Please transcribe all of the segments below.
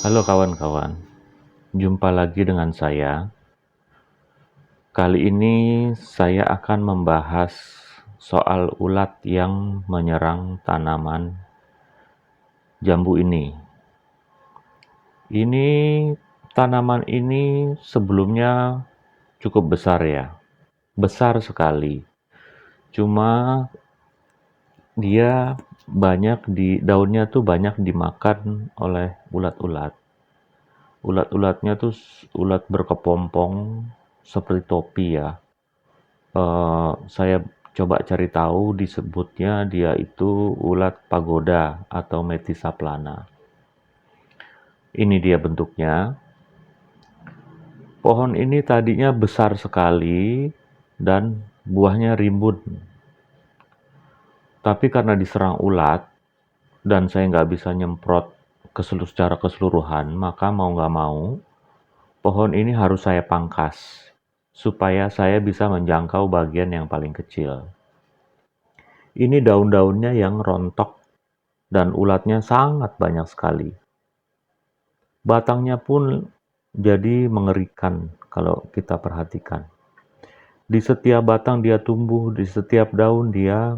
Halo kawan-kawan, jumpa lagi dengan saya. Kali ini saya akan membahas soal ulat yang menyerang tanaman jambu ini. Ini tanaman ini sebelumnya cukup besar ya, besar sekali. Cuma dia daunnya tuh banyak dimakan oleh ulat-ulat. Ulat-ulatnya tuh ulat berkepompong seperti topi ya. Saya coba cari tahu disebutnya dia itu ulat pagoda atau Metysa plana. Ini dia bentuknya. Pohon ini tadinya besar sekali dan buahnya rimbun. Tapi karena diserang ulat dan saya nggak bisa nyemprot secara keseluruhan, maka mau nggak mau pohon ini harus saya pangkas supaya saya bisa menjangkau bagian yang paling kecil. Ini daun-daunnya yang rontok dan ulatnya sangat banyak sekali. Batangnya pun jadi mengerikan kalau kita perhatikan. Di setiap batang dia tumbuh, di setiap daun dia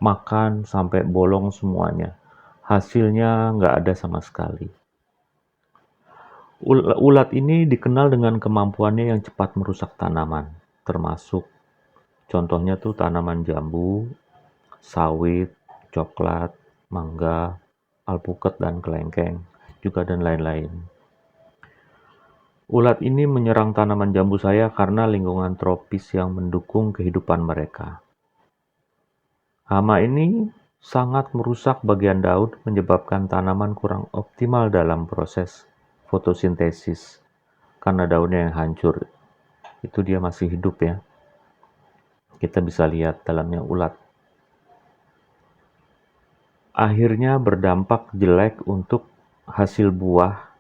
makan sampai bolong semuanya. Hasilnya nggak ada sama sekali. Ulat ini dikenal dengan kemampuannya yang cepat merusak tanaman, termasuk contohnya tuh tanaman jambu, sawit, coklat, mangga, alpukat dan kelengkeng, juga dan lain-lain. Ulat ini menyerang tanaman jambu saya karena lingkungan tropis yang mendukung kehidupan mereka. Hama ini sangat merusak bagian daun, menyebabkan tanaman kurang optimal dalam proses fotosintesis karena daunnya yang hancur. Itu dia masih hidup ya. Kita bisa lihat dalamnya ulat. Akhirnya berdampak jelek untuk hasil buah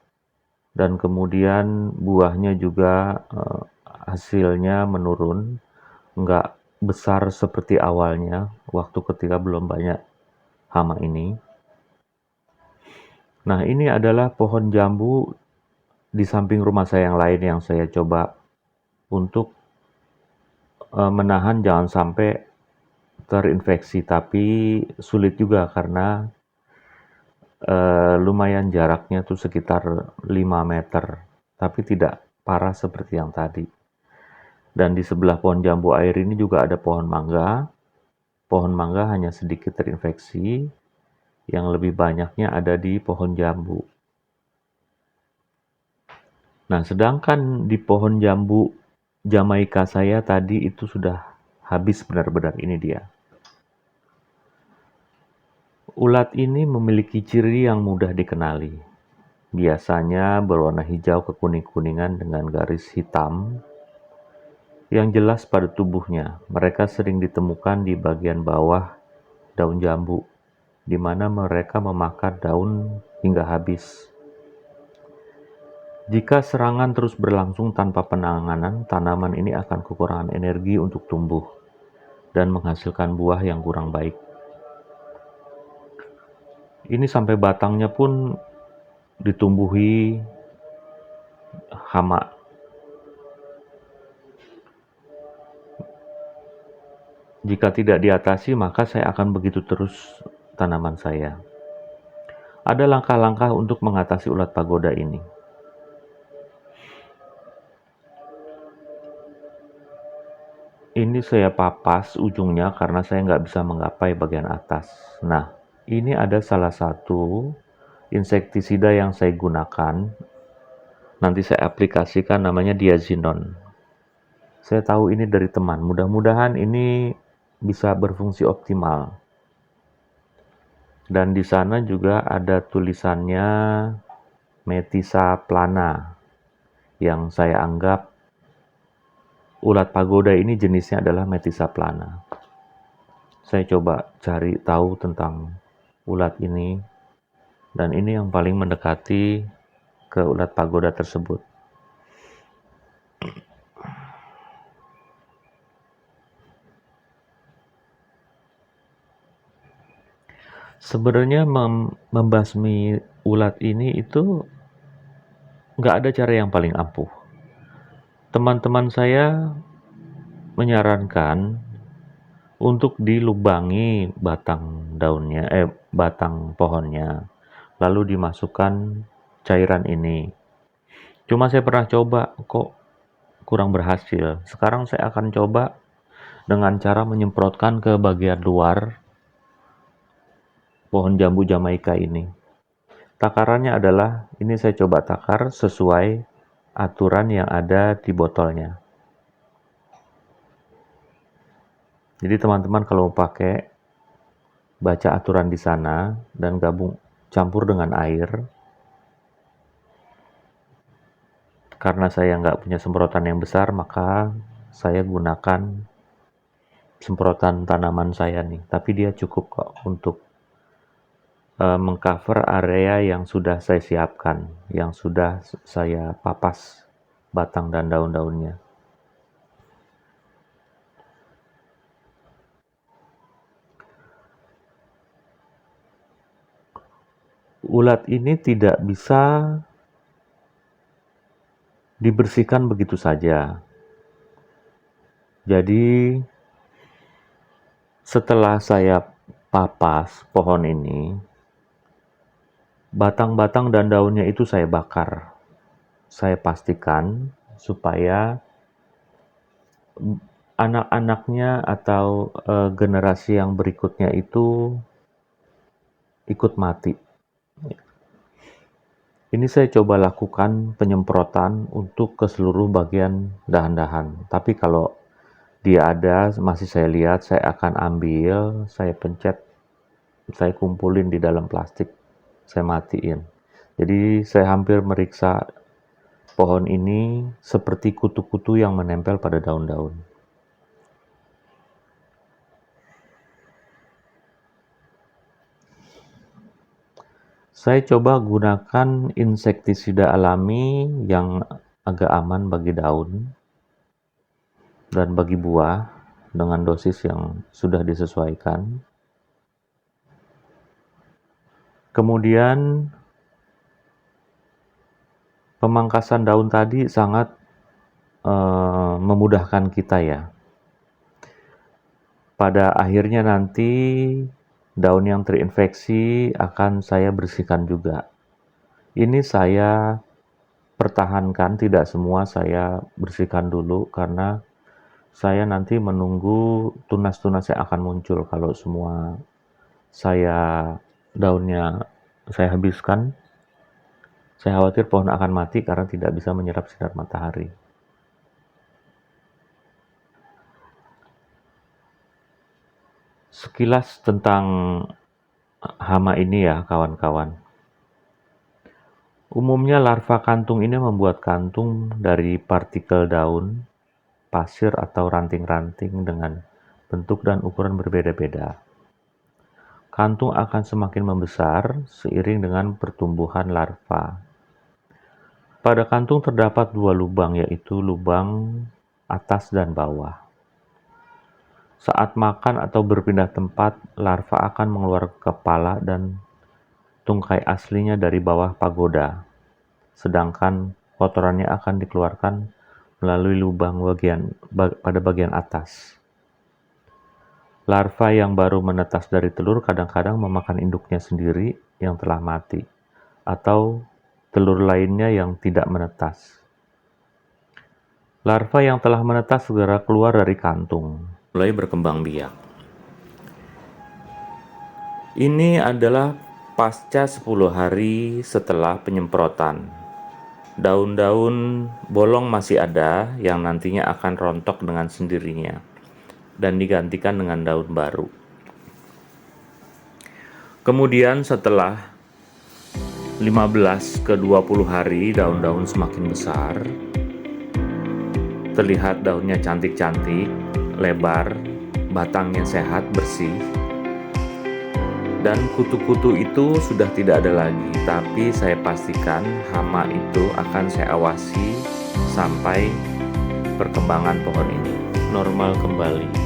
dan kemudian buahnya juga hasilnya menurun, nggak besar seperti awalnya waktu ketika belum banyak hama ini. Nah, ini adalah pohon jambu di samping rumah saya yang lain yang saya coba untuk menahan jangan sampai terinfeksi, tapi sulit juga karena lumayan jaraknya tuh sekitar 5 meter, tapi tidak parah seperti yang tadi. Dan di sebelah pohon jambu air ini juga ada pohon mangga. Pohon mangga hanya sedikit terinfeksi, yang lebih banyaknya ada di pohon jambu. Nah, sedangkan di pohon jambu Jamaika saya tadi itu sudah habis benar-benar. Ini dia. Ulat ini memiliki ciri yang mudah dikenali. Biasanya berwarna hijau kekuning-kuningan dengan garis hitam yang jelas pada tubuhnya. Mereka sering ditemukan di bagian bawah daun jambu, di mana mereka memakan daun hingga habis. Jika serangan terus berlangsung tanpa penanganan, tanaman ini akan kekurangan energi untuk tumbuh dan menghasilkan buah yang kurang baik. Ini sampai batangnya pun ditumbuhi hama. Jika tidak diatasi, maka saya akan begitu terus tanaman saya. Ada langkah-langkah untuk mengatasi ulat pagoda ini. Ini saya papas ujungnya karena saya nggak bisa menggapai bagian atas. Nah, ini ada salah satu insektisida yang saya gunakan. Nanti saya aplikasikan, namanya diazinon. Saya tahu ini dari teman. Mudah-mudahan ini bisa berfungsi optimal. Dan di sana juga ada tulisannya Metisa plana, yang saya anggap ulat pagoda ini jenisnya adalah Metisa plana. Saya coba cari tahu tentang ulat ini, dan ini yang paling mendekati ke ulat pagoda tersebut. Sebenarnya membasmi ulat ini itu nggak ada cara yang paling ampuh. Teman-teman saya menyarankan untuk dilubangi batang pohonnya, lalu dimasukkan cairan ini. Cuma saya pernah coba, kok kurang berhasil. Sekarang saya akan coba dengan cara menyemprotkan ke bagian luar pohon jambu Jamaika ini. Takarannya adalah, ini saya coba takar sesuai aturan yang ada di botolnya. Jadi teman-teman kalau mau pakai, baca aturan di sana dan campur dengan air. Karena saya nggak punya semprotan yang besar, maka saya gunakan semprotan tanaman saya nih. Tapi dia cukup kok untuk mengcover area yang sudah saya siapkan, yang sudah saya papas batang dan daun-daunnya. Ulat ini tidak bisa dibersihkan begitu saja. Jadi setelah saya papas pohon ini, batang-batang dan daunnya itu saya bakar. Saya pastikan supaya anak-anaknya atau generasi yang berikutnya itu ikut mati. Ini saya coba lakukan penyemprotan untuk ke seluruh bagian dahan-dahan. Tapi kalau dia ada, masih saya lihat, saya akan ambil, saya pencet, saya kumpulin di dalam plastik, saya matiin. Jadi saya hampir meriksa pohon ini seperti kutu-kutu yang menempel pada daun-daun. Saya coba gunakan insektisida alami yang agak aman bagi daun dan bagi buah dengan dosis yang sudah disesuaikan. Kemudian pemangkasan daun tadi sangat memudahkan kita ya. Pada akhirnya nanti daun yang terinfeksi akan saya bersihkan juga. Ini saya pertahankan, tidak semua saya bersihkan dulu karena saya nanti menunggu tunas-tunas yang akan muncul. Kalau semua daunnya saya habiskan, saya khawatir pohon akan mati karena tidak bisa menyerap sinar matahari. Sekilas tentang hama ini ya kawan-kawan. Umumnya larva kantung ini membuat kantung dari partikel daun, pasir atau ranting-ranting dengan bentuk dan ukuran berbeda-beda. Kantung akan semakin membesar seiring dengan pertumbuhan larva. Pada kantung terdapat dua lubang, yaitu lubang atas dan bawah. Saat makan atau berpindah tempat, larva akan mengeluarkan kepala dan tungkai aslinya dari bawah pagoda, sedangkan kotorannya akan dikeluarkan melalui lubang pada bagian atas. Larva yang baru menetas dari telur kadang-kadang memakan induknya sendiri yang telah mati, atau telur lainnya yang tidak menetas. Larva yang telah menetas segera keluar dari kantung, mulai berkembang biak. Ini adalah pasca 10 hari setelah penyemprotan. Daun-daun bolong masih ada yang nantinya akan rontok dengan sendirinya dan digantikan dengan daun baru. Kemudian setelah 15 ke 20 hari daun-daun semakin besar, terlihat daunnya cantik-cantik, lebar, batangnya sehat, bersih, dan kutu-kutu itu sudah tidak ada lagi. Tapi saya pastikan hama itu akan saya awasi sampai perkembangan pohon ini normal kembali.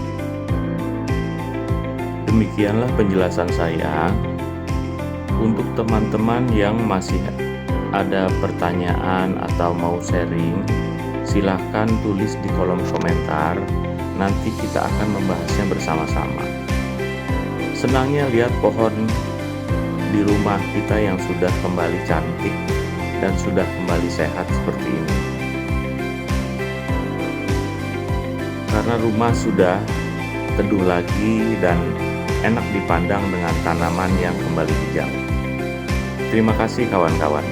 Demikianlah penjelasan saya. Untuk teman-teman yang masih ada pertanyaan atau mau sharing, silahkan tulis di kolom komentar. Nanti kita akan membahasnya bersama-sama. Senangnya lihat pohon di rumah kita yang sudah kembali cantik dan sudah kembali sehat seperti ini. Karena rumah sudah teduh lagi dan enak dipandang dengan tanaman yang kembali hijau. Terima kasih kawan-kawan.